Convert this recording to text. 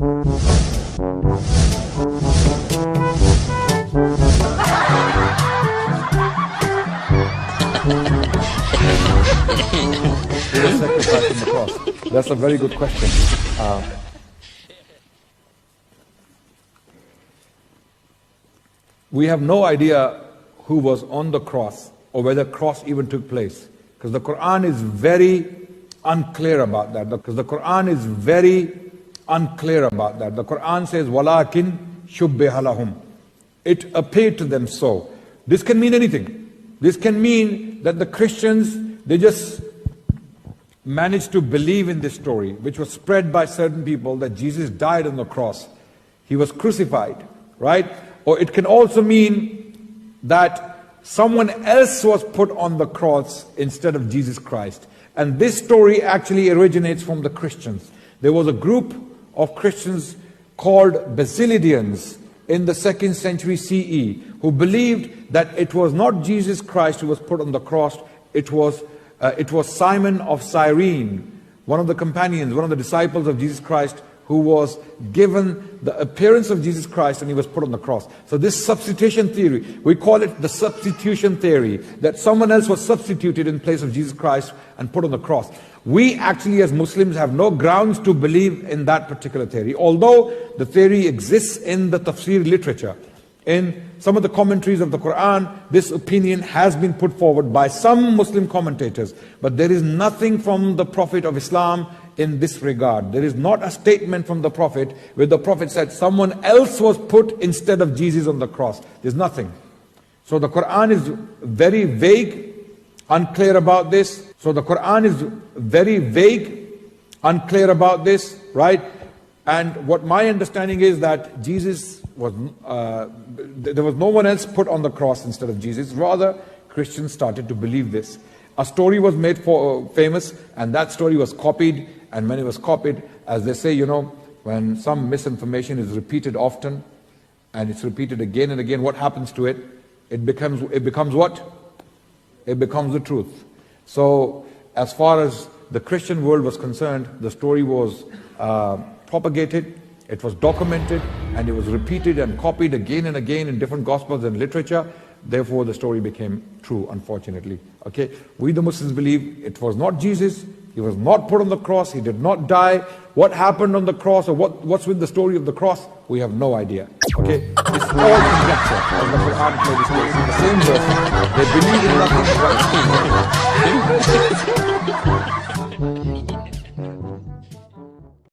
Who was sacrificed on the cross? That's a very good question. We have no idea who was on the cross or whether cross even took place, because the Quran is very unclear about that. Because the Quran is very unclear about that. The Quran says, "Walakin shubbiha lahum." It appeared to them so. This can mean anything. This can mean that the Christians, they just managed to believe in this story, which was spread by certain people, that Jesus died on the cross. He was crucified, right? Or it can also mean that someone else was put on the cross instead of Jesus Christ. And this story actually originates from the Christians. There was a group of Christians called Basilidians in the 2nd century CE who believed that it was not Jesus Christ who was put on the cross, it was Simon of Cyrene, one of the companions, one of the disciples of Jesus Christ, who was given the appearance of Jesus Christ and he was put on the cross. So this substitution theory, we call it the substitution theory, that someone else was substituted in place of Jesus Christ and put on the cross. We actually as Muslims have no grounds to believe in that particular theory, although the theory exists in the tafsir literature. In some of the commentaries of the Quran, this opinion has been put forward by some Muslim commentators, but there is nothing from the Prophet of Islam in this regard. There is not a statement from the Prophet where the Prophet said someone else was put instead of Jesus on the cross. There's nothing. So the Quran is very vague, unclear about this. So the Quran is very vague, unclear about this, right? And what my understanding is that Jesus was, there was no one else put on the cross instead of Jesus. Rather, Christians started to believe this. A story was made famous, and that story was copied. And when it was copied, as they say, you know, when some misinformation is repeated often, and it's repeated again and again, what happens to it? It becomes what? It becomes the truth. So, as far as the Christian world was concerned, the story was propagated, it was documented, and it was repeated and copied again and again in different gospels and literature. Therefore, the story became true, unfortunately. Okay, we the Muslims believe it was not Jesus. He was not put on the cross. He did not die. What happened on the cross, or what's with the story of the cross, we have no idea. Okay, it's all conjecture, as the Quran clearly states. In the same verse, they believe in nothing but